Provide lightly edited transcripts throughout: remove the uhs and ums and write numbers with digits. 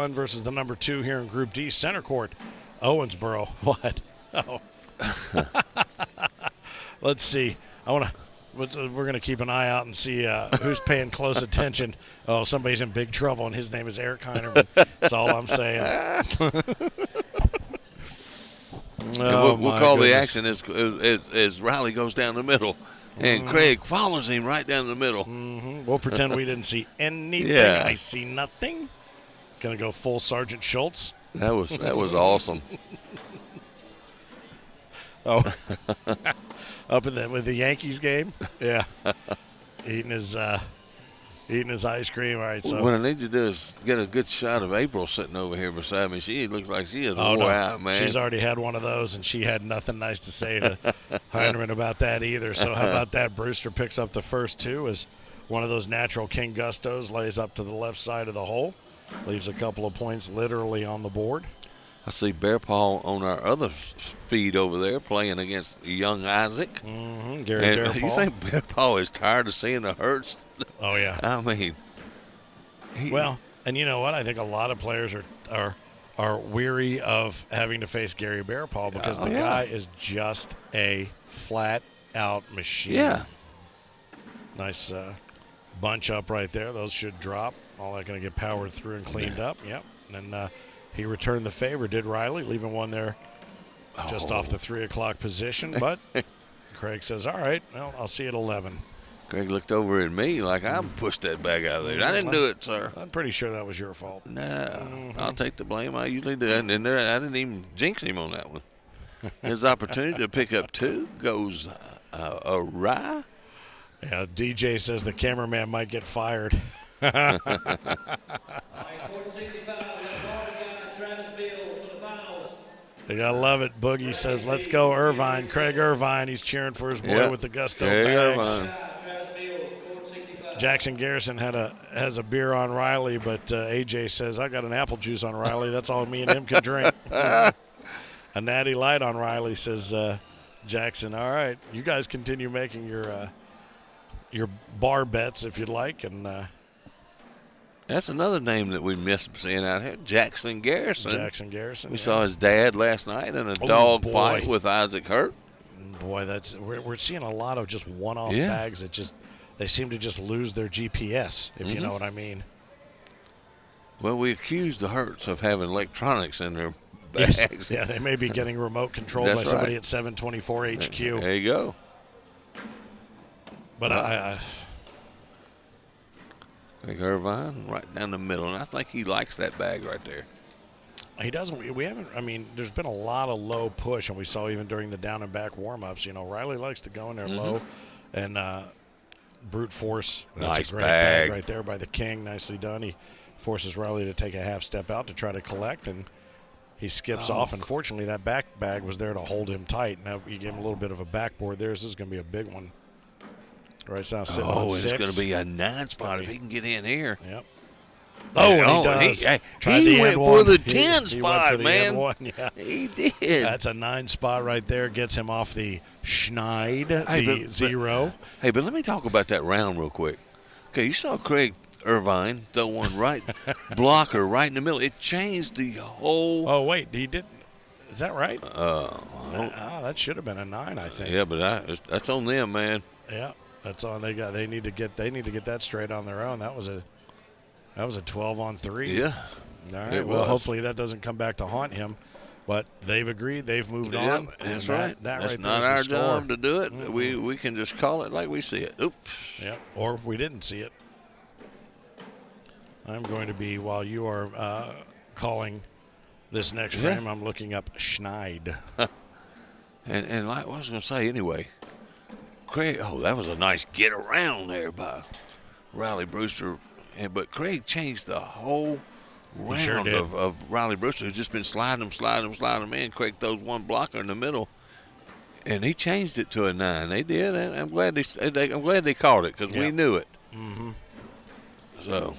1 versus the number 2 here in Group D, center court, Owensboro. What? Oh. Let's see. We're going to keep an eye out and see who's paying close attention. Oh, somebody's in big trouble, and his name is Eric Heinerman. That's all I'm saying. We'll call the action as Riley goes down the middle, and Craig follows him right down the middle. Mm-hmm. We'll pretend we didn't see anything. Yeah. I see nothing. Going to go full Sergeant Schultz. That was awesome. Oh, up with the Yankees game, yeah, eating his ice cream. All right, so what I need to do is get a good shot of April sitting over here beside me. She looks like she is wore out, man. She's already had one of those, and she had nothing nice to say to Heinerman about that either. So how about that? Brewster picks up the first 2 as one of those natural King Gustos lays up to the left side of the hole, leaves a couple of points literally on the board. I see Bear Paw on our other feed over there playing against young Isaac. Mm-hmm. Gary Bear Paw. You think Bear Paw is tired of seeing the hurts? Oh, yeah. I mean. Well, and you know what? I think a lot of players are weary of having to face Gary Bear Paw because the guy is just a flat-out machine. Yeah. Nice bunch up right there. Those should drop. All that going to get powered through and cleaned up. Yep. And he returned the favor, did Riley, leaving one there just off the 3 o'clock position. But Craig says, all right, well, I'll see you at 11. Craig looked over at me like I pushed that bag out of there. I didn't do it, sir. I'm pretty sure that was your fault. No, I'll take the blame. I usually do. And I didn't even jinx him on that one. His opportunity to pick up 2 goes awry. Yeah, DJ says the cameraman might get fired. They gotta love it. Boogie says, let's go Ervin. Craig Ervin, he's cheering for his boy with the Gusto bags. Jackson Garrison has a beer on Riley, but AJ says, I got an apple juice on Riley. That's all me and him can drink. A natty light on Riley, says Jackson. All right, you guys continue making your bar bets if you'd like. And that's another name that we missed seeing out here, Jackson Garrison. Jackson Garrison. We saw his dad last night in a dog fight with Isaac Hurt. Boy, we're seeing a lot of just one-off bags that they seem to just lose their GPS, if you know what I mean. Well, we accused the Hurts of having electronics in their bags. Yes. Yeah, they may be getting remote controlled by somebody at 724 HQ. There you go. But I Craig Ervin right down the middle, and I think he likes that bag right there. He doesn't. We haven't. I mean, there's been a lot of low push, and we saw even during the down and back warm-ups. You know, Riley likes to go in there low, and brute force. That's nice a great bag right there by the King. Nicely done. He forces Riley to take a half step out to try to collect, and he skips off. Unfortunately, that back bag was there to hold him tight. Now you gave him a little bit of a backboard there. This is going to be a big one. Right now, sitting on 6. It's going to be a 9 spot if he can get in here. Yep. And he does. He went for the 10 spot, man. Yeah. He did. That's a 9 spot right there. Gets him off the Schneid, 0. But let me talk about that round real quick. Okay, you saw Craig Ervin throw one right blocker right in the middle. It changed the whole. Oh wait, he did. Is that right? That should have been a 9, I think. Yeah, but that's on them, man. Yeah, that's on. They need to get that straight on their own. That was a 12-on-3. Yeah. All right. Well, hopefully that doesn't come back to haunt him. But they've agreed. They've moved on. That's right. That's right, not our job to do it. Mm-hmm. We can just call it like we see it. Oops. Yeah. Or we didn't see it. I'm going to be, while you are calling this next frame, I'm looking up Schneid. and like I was going to say anyway, Craig, that was a nice get around there by Riley Brewster. But Craig changed the whole round of Riley Brewster, who's just been sliding him in. Craig throws one blocker in the middle, and he changed it to a 9. They did, and I'm glad they called it because we knew it. Mm-hmm. So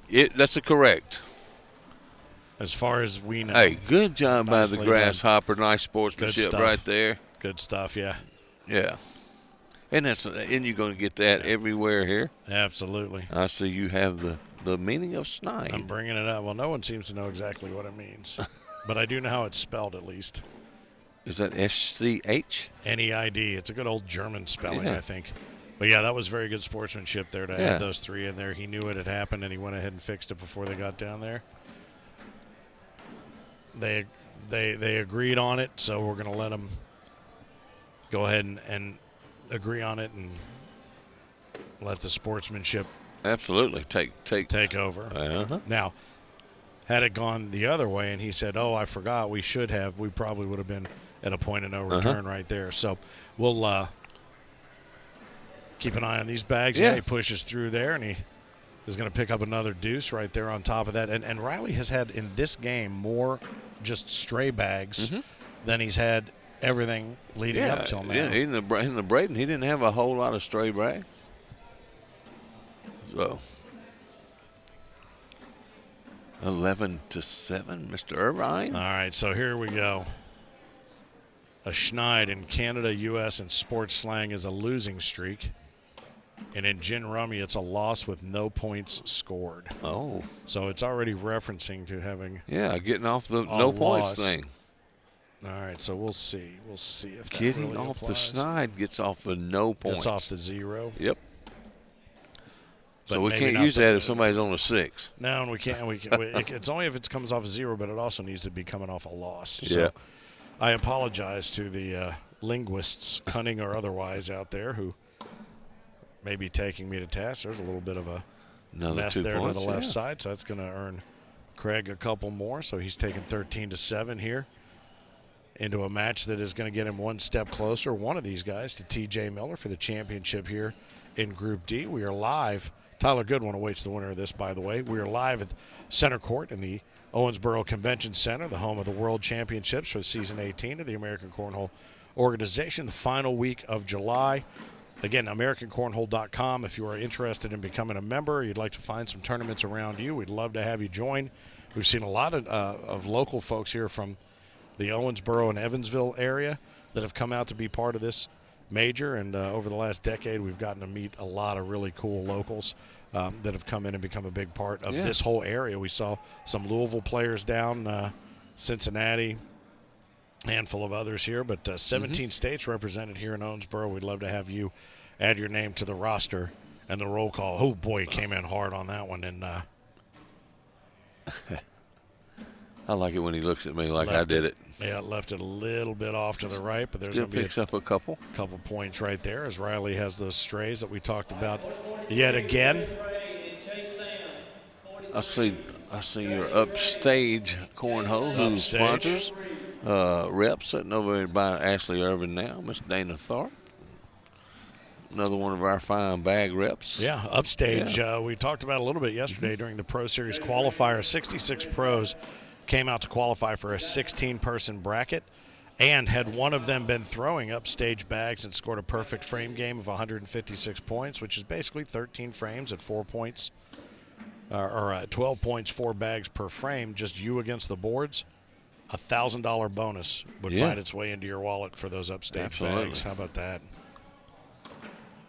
that's a correct. As far as we know. Hey, good job by the Grasshopper. Nice sportsmanship right there. Good stuff, yeah. Yeah. And you're going to get that everywhere here. Absolutely. I see you have the meaning of snide? I'm bringing it up. Well, no one seems to know exactly what it means, but I do know how it's spelled at least. Is that SCH? NEID. It's a good old German spelling, Yeah. I think. But yeah, that was very good sportsmanship there to Yeah. add those 3 in there. He knew it had happened, and he went ahead and fixed it before they got down there. They agreed on it, so we're going to let them go ahead and agree on it and let the sportsmanship Absolutely. take over. Uh-huh. Now, had it gone the other way and he said, oh, I forgot, we probably would have been at a point of no return right there. So we'll keep an eye on these bags. Yeah. He pushes through there, and he is going to pick up another deuce right there on top of that. And Riley has had in this game more just stray bags than he's had everything leading up till now. Yeah, in the Braden, he didn't have a whole lot of stray bags. So 11-7, Mr. Ervin. All right, so here we go. A schneid in Canada, U.S., and sports slang is a losing streak. And in gin rummy, it's a loss with no points scored. Oh. So it's already referencing to having getting off the no points loss thing. All right, so we'll see. We'll see if that Getting really off the applies. snide gets off the no points. Gets off the 0. Yep. But So we maybe can't not use the- that if somebody's on a 6. No, and we can't. It's only if it comes off a 0, but it also needs to be coming off a loss. So I apologize to the linguists, cunning or otherwise, out there who may be taking me to task. There's a little bit of a Another mess 2 there points, to the left yeah. side, so that's going to earn Craig a couple more. So he's taking 13-7 here into a match that is going to get him one step closer, one of these guys, to TJ Miller for the championship here in Group D. We are live. Tyler Goodwin awaits the winner of this, by the way. We are live at Center Court in the Owensboro Convention Center, the home of the World Championships for season 18 of the American Cornhole Organization, the final week of July. Again, AmericanCornhole.com. If you are interested in becoming a member, you'd like to find some tournaments around you, we'd love to have you join. We've seen a lot of local folks here from the Owensboro and Evansville area that have come out to be part of this major, and over the last decade, we've gotten to meet a lot of really cool locals that have come in and become a big part of this whole area. We saw some Louisville players down, Cincinnati, handful of others here, but 17 states represented here in Owensboro. We'd love to have you add your name to the roster and the roll call. Oh, boy, he came in hard on that one. And I like it when he looks at me like I did it. Yeah, left it a little bit off to the right, but there's Still going to be picks up a couple. couple points right there as Riley has those strays that we talked about yet again. I see your upstage cornhole who Upstage. sponsors. Rep sitting over there by Ashley Ervin now, Miss Dana Tharp. Another one of our fine bag reps. Yeah, upstage. We talked about it a little bit yesterday during the Pro Series qualifier. 66 pros came out to qualify for a 16-person bracket, and had one of them been throwing upstage bags and scored a perfect frame game of 156 points, which is basically 13 frames at 4 points, or 12 points, 4 bags per frame, just you against the boards. $1,000 bonus would find its way into your wallet for those upstage bags. How about that?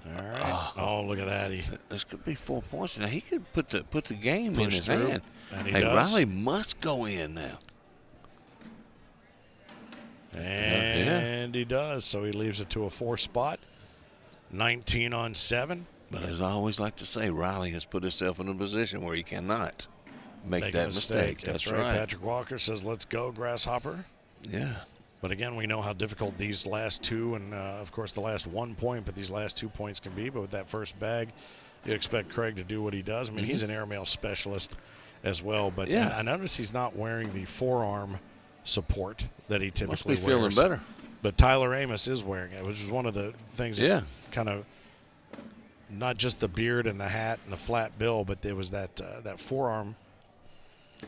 All right. Oh, look at that. This could be 4 points. Now he could put the game in his through, hand. and he Hey, does. Riley must go in now. And he does. So he leaves it to a 4 spot. 19-7. But as I always like to say, Riley has put himself in a position where he cannot make that mistake. That's right. Patrick Walker says, let's go, Grasshopper. Yeah. But again, we know how difficult these last 2 and, of course, the last 1 point, but these last 2 points can be. But with that first bag, you expect Craig to do what he does. I mean, he's an airmail specialist as well. But I notice he's not wearing the forearm support that he typically Must be wears. feeling better. But Tyler Amos is wearing it, which is one of the things that kind of not just the beard and the hat and the flat bill, but there was that forearm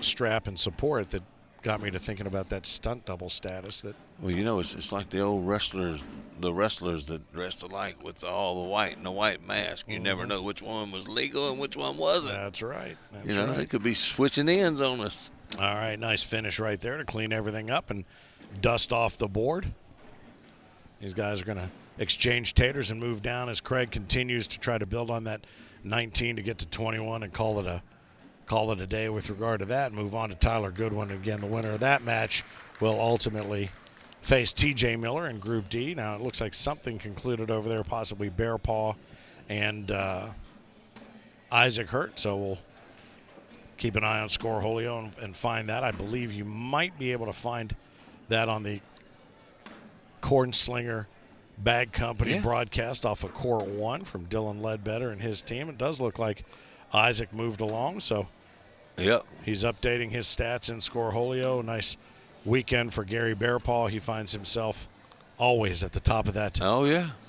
strap and support that got me to thinking about that stunt double status. That Well, you know, it's like the old wrestlers, that dressed alike with all the white and the white mask. You never know which one was legal and which one wasn't. That's right. They could be switching ends on us. All right, nice finish right there to clean everything up and dust off the board. These guys are going to exchange taters and move down as Craig continues to try to build on that 19 to get to 21 and call it call it a day with regard to that and move on to Tyler Goodwin. Again, the winner of that match will ultimately face TJ Miller in Group D. Now, it looks like something concluded over there, possibly Bear Paw and Isaac Hurt. So we'll keep an eye on Scoreholio and find that. I believe you might be able to find that on the Corn Slinger Bag Company broadcast off of Court 1 from Dylan Ledbetter and his team. It does look like Isaac moved along, so he's updating his stats in Scoreholio. Nice weekend for Gary Bearpaw. He finds himself always at the top of that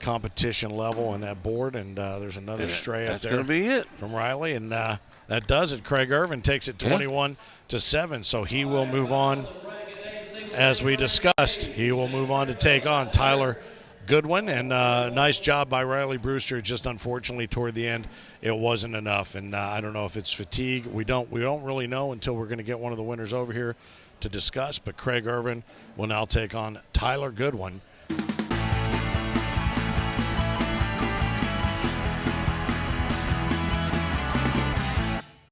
competition level on that board, and there's another stray up there. That's going to be it from Riley, and that does it. Craig Ervin takes it 21-7, so he will move on. As we discussed, he will move on to take on Tyler Goodwin, and nice job by Riley Brewster. Just unfortunately toward the end, it wasn't enough, and I don't know if it's fatigue. We don't really know until we're going to get one of the winners over here to discuss. But Craig Ervin will now take on Tyler Goodwin